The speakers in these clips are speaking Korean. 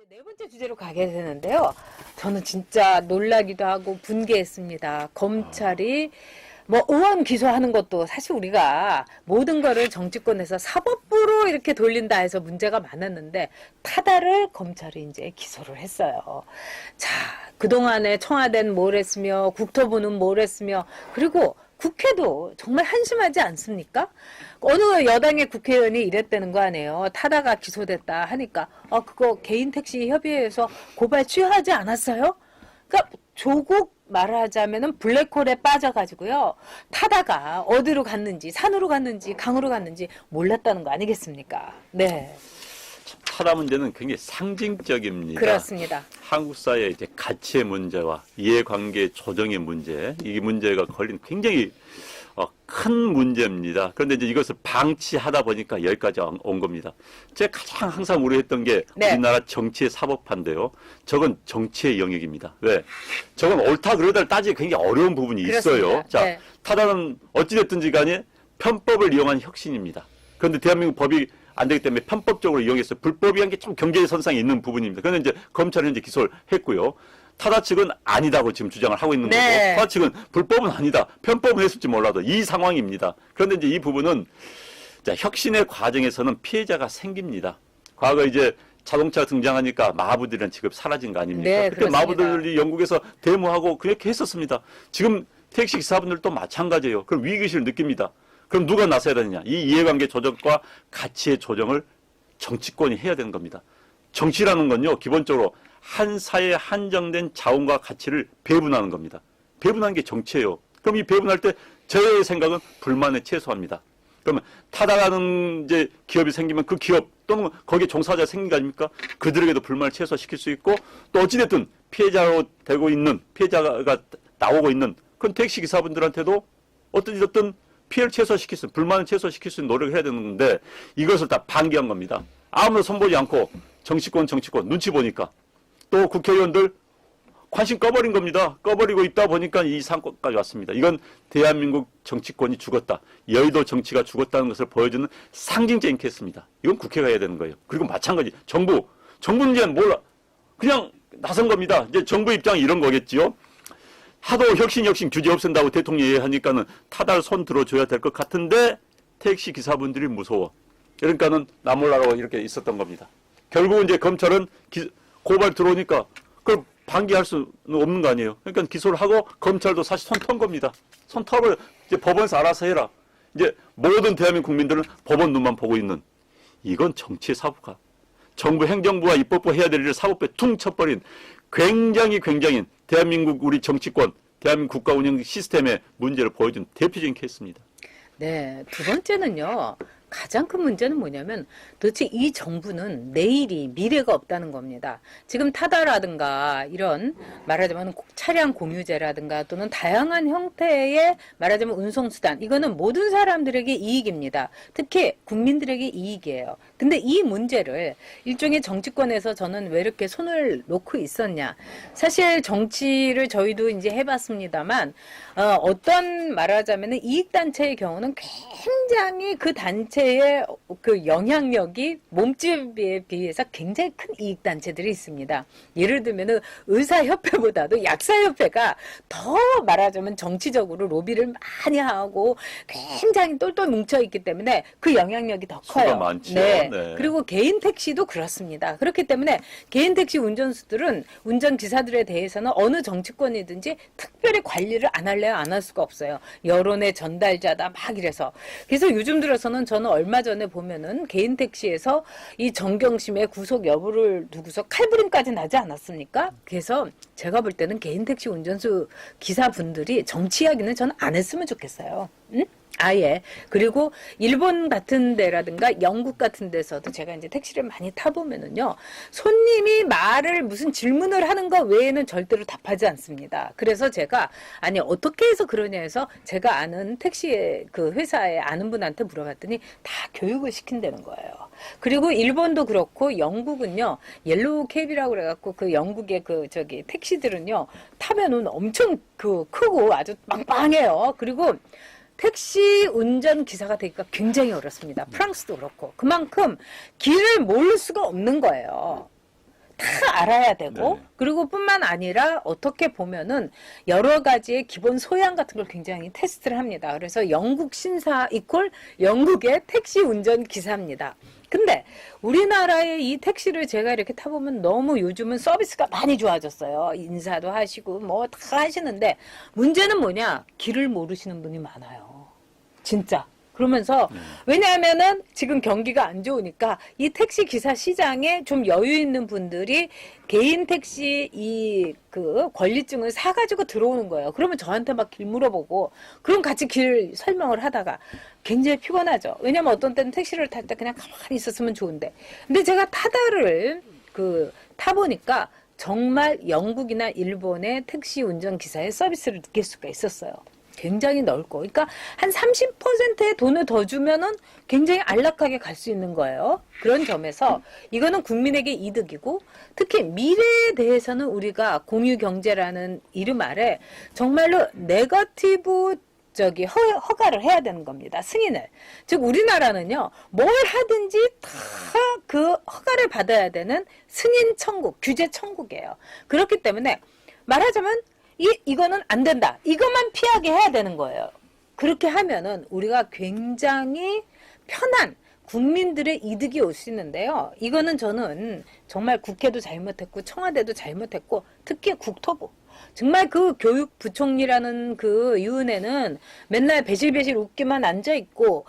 이제 네 번째 주제로 가게 되는데요. 저는 진짜 놀라기도 하고 분개했습니다. 검찰이 뭐 의원 기소하는 것도 사실 우리가 모든 거를 정치권에서 사법부로 이렇게 돌린다 해서 문제가 많았는데 타다를 검찰이 이제 기소를 했어요. 자, 그동안에 청와대는 뭘 했으며 국토부는 뭘 했으며 그리고 국회도 정말 한심하지 않습니까? 어느 여당의 국회의원이 이랬다는 거 아니에요. 타다가 기소됐다 하니까 그거 개인 택시 협의회에서 고발 취하지 않았어요? 그러니까 조국 말하자면은 블랙홀에 빠져가지고요. 타다가 어디로 갔는지 산으로 갔는지 강으로 갔는지 몰랐다는 거 아니겠습니까? 네. 타다 문제는 굉장히 상징적입니다. 그렇습니다. 한국 사회의 이제 가치의 문제와 이해관계 조정의 문제, 이 문제가 걸린 굉장히 큰 문제입니다. 그런데 이제 이것을 방치하다 보니까 여기까지 온 겁니다. 제가 가장 항상 우려했던 게 네. 우리나라 정치의 사법화인데요. 저건 정치의 영역입니다. 왜? 저건 옳다 그러다를 따지기 굉장히 어려운 부분이 그렇습니다. 있어요. 자, 네. 타다는 어찌됐든지 간에 편법을 이용한 혁신입니다. 그런데 대한민국 법이 안 되기 때문에 편법적으로 이용해서 불법이 한 게 좀 경계선상에 있는 부분입니다. 그런데 이제 검찰은 이제 기소를 했고요. 타다 측은 아니다고 지금 주장을 하고 있는 네. 거고, 타다 측은 불법은 아니다, 편법은 했을지 몰라도 이 상황입니다. 그런데 이제 이 부분은 자, 혁신의 과정에서는 피해자가 생깁니다. 과거 이제 자동차가 등장하니까 마부들이라는 직업 사라진 거 아닙니까? 네, 그때 그렇습니다. 마부들이 영국에서 데모하고 그렇게 했었습니다. 지금 택시 기사분들도 마찬가지예요. 그럼 위기의식을 느낍니다. 그럼 누가 나서야 되느냐? 이 이해관계 조정과 가치의 조정을 정치권이 해야 되는 겁니다. 정치라는 건요, 기본적으로 한 사회에 한정된 자원과 가치를 배분하는 겁니다. 배분하는 게 정치예요. 그럼 이 배분할 때 제 생각은 불만에 최소화합니다. 그러면 타다라는 이제 기업이 생기면 그 기업 또는 거기에 종사자가 생긴 거 아닙니까? 그들에게도 불만을 최소화시킬 수 있고 또 어찌됐든 피해자로 되고 있는, 피해자가 나오고 있는 그런 택시 기사분들한테도 어떤 피해를 최소화시킬 수, 불만을 최소화시킬 수 있는 노력을 해야 되는 건데 이것을 다 방기한 겁니다. 아무도 손보지 않고 정치권 눈치 보니까 또 국회의원들 관심 꺼버린 겁니다. 꺼버리고 있다 보니까 이 상권까지 왔습니다. 이건 대한민국 정치권이 죽었다. 여의도 정치가 죽었다는 것을 보여주는 상징적인 케이스입니다. 이건 국회가 해야 되는 거예요. 그리고 마찬가지 정부는 이제 몰라. 그냥 나선 겁니다. 이제 정부 입장이 이런 거겠지요. 하도 혁신 규제 없앤다고 대통령이 하니까는 타다를 손 들어줘야 될 것 같은데 택시 기사분들이 무서워. 그러니까는 나 몰라라고 이렇게 있었던 겁니다. 결국은 이제 검찰은 고발 들어오니까 그걸 방기할 수는 없는 거 아니에요. 그러니까 기소를 하고 검찰도 사실 손 턴 겁니다. 손 털어 이제 법원에서 알아서 해라. 이제 모든 대한민국 국민들은 법원 눈만 보고 있는 이건 정치의 사법화. 정부 행정부와 입법부 해야 될 일을 사법부에 퉁 쳐버린 굉장히 대한민국 우리 정치권, 대한민국 국가 운영 시스템의 문제를 보여준 대표적인 케이스입니다. 네, 두 번째는요. 가장 큰 문제는 뭐냐면 도대체 이 정부는 내일이 미래가 없다는 겁니다. 지금 타다라든가 이런 말하자면 차량 공유제라든가 또는 다양한 형태의 말하자면 운송수단 이거는 모든 사람들에게 이익입니다. 특히 국민들에게 이익이에요. 근데 이 문제를 일종의 정치권에서 저는 왜 이렇게 손을 놓고 있었냐. 사실 정치를 저희도 이제 해봤습니다만 어떤 말하자면 이익단체의 경우는 굉장히 그 단체의 그 영향력이 몸집에 비해서 굉장히 큰 이익단체들이 있습니다. 예를 들면 의사협회보다도 약사협회가 더 말하자면 정치적으로 로비를 많이 하고 굉장히 똘똘 뭉쳐있기 때문에 그 영향력이 더 커요. 수가 많죠. 네. 네. 그리고 개인 택시도 그렇습니다. 그렇기 때문에 개인 택시 운전수들은 운전기사들에 대해서는 어느 정치권이든지 특별히 관리를 안 할래야 안 할 수가 없어요. 여론의 전달자다 막 이래서. 그래서 요즘 들어서는 저는 얼마 전에 보면은 개인 택시에서 이 정경심의 구속 여부를 두고서 칼부림까지 나지 않았습니까? 그래서 제가 볼 때는 개인 택시 운전수 기사분들이 정치 이야기는 저는 안 했으면 좋겠어요. 응? 아예. 그리고 일본 같은 데라든가 영국 같은 데서도 제가 이제 택시를 많이 타보면은요, 손님이 말을 무슨 질문을 하는 거 외에는 절대로 답하지 않습니다. 그래서 제가, 아니, 어떻게 해서 그러냐 해서 제가 아는 택시의 그 회사에 아는 분한테 물어봤더니 다 교육을 시킨다는 거예요. 그리고 일본도 그렇고 영국은요, 옐로우 캡이라고 그래갖고 그 영국의 그 택시들은요, 타면은 엄청 그 크고 아주 빵빵해요. 그리고 택시 운전기사가 되기가 굉장히 어렵습니다. 프랑스도 그렇고. 그만큼 길을 모를 수가 없는 거예요. 다 알아야 되고 네. 그리고 뿐만 아니라 어떻게 보면은 여러 가지의 기본 소양 같은 걸 굉장히 테스트를 합니다. 그래서 영국 신사 이퀄 영국의 택시 운전 기사입니다. 근데 우리나라의 이 택시를 제가 이렇게 타보면 너무 요즘은 서비스가 많이 좋아졌어요. 인사도 하시고 뭐 다 하시는데 문제는 뭐냐? 길을 모르시는 분이 많아요. 진짜. 그러면서 왜냐하면은 지금 경기가 안 좋으니까 이 택시 기사 시장에 좀 여유 있는 분들이 개인 택시 이 그 권리증을 사가지고 들어오는 거예요. 그러면 저한테 막 길 물어보고 그럼 같이 길 설명을 하다가 굉장히 피곤하죠. 왜냐면 어떤 때는 택시를 탈 때 그냥 가만히 있었으면 좋은데 근데 제가 타다를 타보니까 정말 영국이나 일본의 택시 운전 기사의 서비스를 느낄 수가 있었어요. 굉장히 넓고, 그러니까 한 30%의 돈을 더 주면은 굉장히 안락하게 갈 수 있는 거예요. 그런 점에서 이거는 국민에게 이득이고, 특히 미래에 대해서는 우리가 공유 경제라는 이름 아래 정말로 네거티브 허가를 해야 되는 겁니다. 승인을. 즉 우리나라는요. 뭘 하든지 다 그 허가를 받아야 되는 승인 천국, 규제 천국이에요. 그렇기 때문에 말하자면 이거는 안 된다. 이것만 피하게 해야 되는 거예요. 그렇게 하면은 우리가 굉장히 편한 국민들의 이득이 올 수 있는데요. 이거는 저는 정말 국회도 잘못했고 청와대도 잘못했고 특히 국토부. 정말 그 교육부총리라는 그 유은혜는 맨날 배실배실 웃기만 앉아있고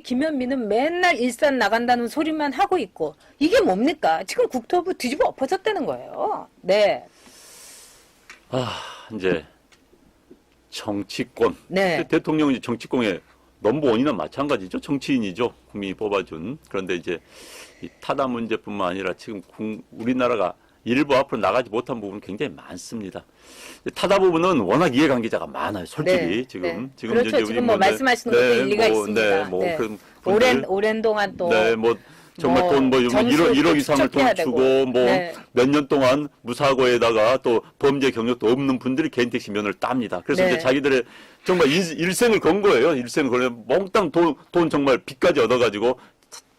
김현미는 맨날 일산 나간다는 소리만 하고 있고 이게 뭡니까? 지금 국토부 뒤집어 엎어졌다는 거예요. 네. 이제 정치권. 네. 대통령은 이제 정치권의 넘버원이나 마찬가지죠. 정치인이죠. 국민이 뽑아준. 그런데 이제 이 타다 문제뿐만 아니라 지금 우리나라가 일부 앞으로 나가지 못한 부분은 굉장히 많습니다. 타다 부분은 워낙 이해관계자가 많아요. 솔직히 네, 지금 네. 지금 그렇죠. 이제 지금 뭐 말씀하시는 것도 일리가 있습니다. 네. 네. 그런 오랜 동안 또 네, 정말 돈 1억 이상을 돈 주고 네. 몇 년 동안 무사고에다가 또 범죄 경력도 없는 분들이 개인택시 면허를 땁니다. 그래서 네. 이제 자기들의 정말 일생을 건 거예요. 일생을 걸면 몽땅 돈 정말 빚까지 얻어가지고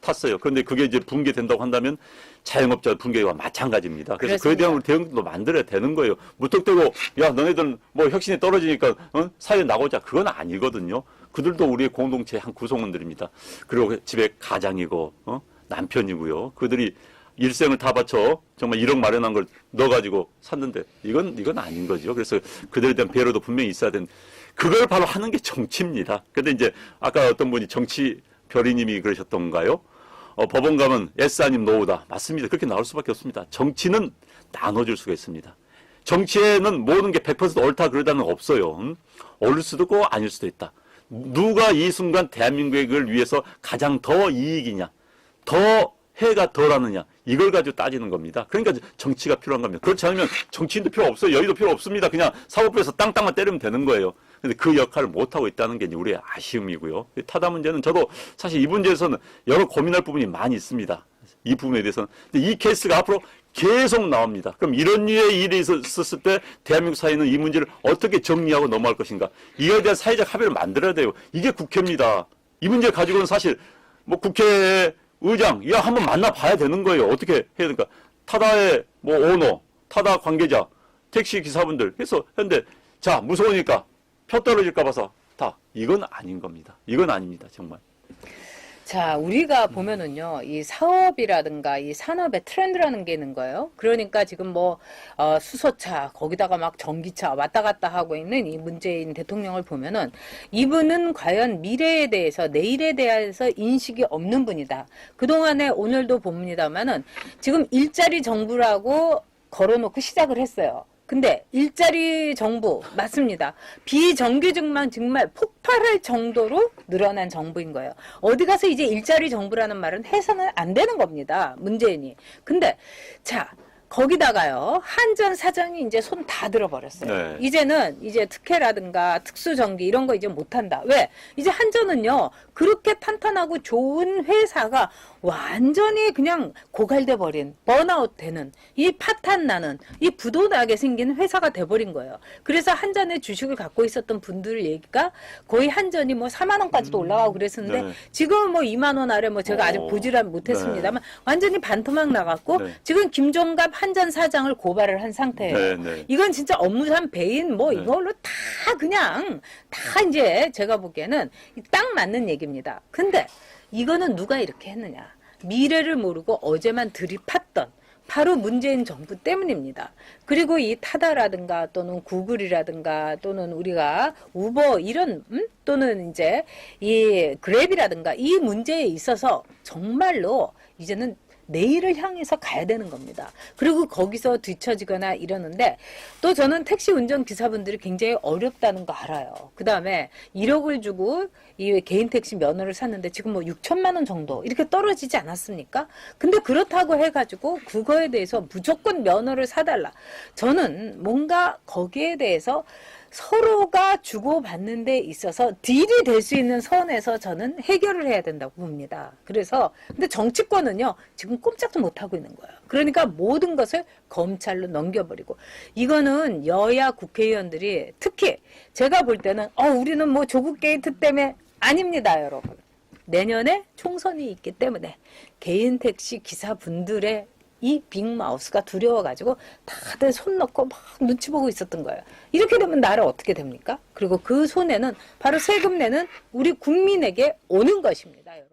탔어요. 그런데 그게 이제 붕괴된다고 한다면 자영업자 붕괴와 마찬가지입니다. 그래서 그에 대한 대응도 만들어야 되는 거예요. 무턱대고 야 너네들 뭐 혁신이 떨어지니까 사회 나오자 그건 아니거든요. 그들도 우리의 공동체의 한 구성원들입니다. 그리고 집에 가장이고 남편이고요. 그들이 일생을 다 바쳐 정말 1억 마련한 걸 넣어가지고 샀는데 이건 아닌 거죠. 그래서 그들에 대한 배려도 분명히 있어야 되는 그걸 바로 하는 게 정치입니다. 근데 이제 아까 어떤 분이 정치 별이님이 그러셨던가요? 법원 가면 S 아님 노우다. 맞습니다. 그렇게 나올 수밖에 없습니다. 정치는 나눠줄 수가 있습니다. 정치에는 모든 게 100% 옳다 그러다는 없어요. 옳을 수도 있고 아닐 수도 있다. 누가 이 순간 대한민국을 위해서 가장 더 이익이냐, 더 해가 덜하느냐 이걸 가지고 따지는 겁니다. 그러니까 정치가 필요한 겁니다. 그렇지 않으면 정치인도 필요 없어요. 여의도 필요 없습니다. 그냥 사법부에서 땅땅만 때리면 되는 거예요. 근데 그 역할을 못하고 있다는 게 이제 우리의 아쉬움이고요. 타다 문제는 저도 사실 이 문제에서는 여러 고민할 부분이 많이 있습니다. 이 부분에 대해서는. 근데 이 케이스가 앞으로 계속 나옵니다. 그럼 이런 류의 일이 있었을 때 대한민국 사회는 이 문제를 어떻게 정리하고 넘어갈 것인가. 이거에 대한 사회적 합의를 만들어야 돼요. 이게 국회입니다. 이 문제 가지고는 사실 뭐 국회 의장, 한번 만나봐야 되는 거예요. 어떻게 해야 되니까. 타다의 뭐 오너, 타다 관계자, 택시 기사분들 해서 했는데 자, 무서우니까 표 떨어질까 봐서 이건 아닌 겁니다. 이건 아닙니다. 정말. 자, 우리가 보면은요, 이 사업이라든가 이 산업의 트렌드라는 게 있는 거예요. 그러니까 지금 수소차, 거기다가 막 전기차 왔다 갔다 하고 있는 이 문재인 대통령을 보면은 이분은 과연 미래에 대해서, 내일에 대해서 인식이 없는 분이다. 그동안에 오늘도 봅니다만은 지금 일자리 정부라고 걸어놓고 시작을 했어요. 근데 일자리 정부 맞습니다. 비정규직만 정말 폭발할 정도로 늘어난 정부인 거예요. 어디 가서 이제 일자리 정부라는 말은 해서는 안 되는 겁니다. 문재인이. 근데 자 거기다가요 한전 사장이 이제 손 다 들어버렸어요. 네. 이제는 이제 특혜라든가 특수전기 이런 거 이제 못한다. 왜? 이제 한전은요 그렇게 탄탄하고 좋은 회사가 완전히 그냥 고갈돼 버린 번아웃 되는 이 파탄 나는 이 부도나게 생긴 회사가 돼버린 거예요. 그래서 한전의 주식을 갖고 있었던 분들 얘기가 거의 한전이 뭐 4만 원까지도 올라가고 그랬었는데 네. 지금은 뭐 2만 원 아래 뭐 제가 아직 보지를 못했습니다만 완전히 반토막 나갔고 지금 김종갑 한 전 사장을 고발을 한 상태예요. 네, 네. 이건 진짜 업무상 배인 뭐 네. 이걸로 다 그냥 다 이제 제가 보기에는 딱 맞는 얘기입니다. 근데 이거는 누가 이렇게 했느냐? 미래를 모르고 어제만 들이팠던 바로 문재인 정부 때문입니다. 그리고 이 타다라든가 또는 구글이라든가 또는 우리가 우버 이런 또는 이제 이 그랩이라든가 이 문제에 있어서 정말로 이제는 내일을 향해서 가야 되는 겁니다. 그리고 거기서 뒤처지거나 이러는데 또 저는 택시 운전기사분들이 굉장히 어렵다는 거 알아요. 그 다음에 1억을 주고 이 개인 택시 면허를 샀는데 지금 뭐 6천만 원 정도 이렇게 떨어지지 않았습니까? 근데 그렇다고 해가지고 그거에 대해서 무조건 면허를 사달라. 저는 뭔가 거기에 대해서 서로가 주고받는 데 있어서 딜이 될 수 있는 선에서 저는 해결을 해야 된다고 봅니다. 그래서 근데 정치권은요 지금 꼼짝도 못하고 있는 거예요. 그러니까 모든 것을 검찰로 넘겨버리고 이거는 여야 국회의원들이 특히 제가 볼 때는 우리는 뭐 조국 게이트 때문에 아닙니다, 여러분. 내년에 총선이 있기 때문에 개인 택시 기사분들의 이 빅마우스가 두려워가지고 다들 손 넣고 막 눈치 보고 있었던 거예요. 이렇게 되면 나라 어떻게 됩니까? 그리고 그 손해는 바로 세금 내는 우리 국민에게 오는 것입니다, 여러분.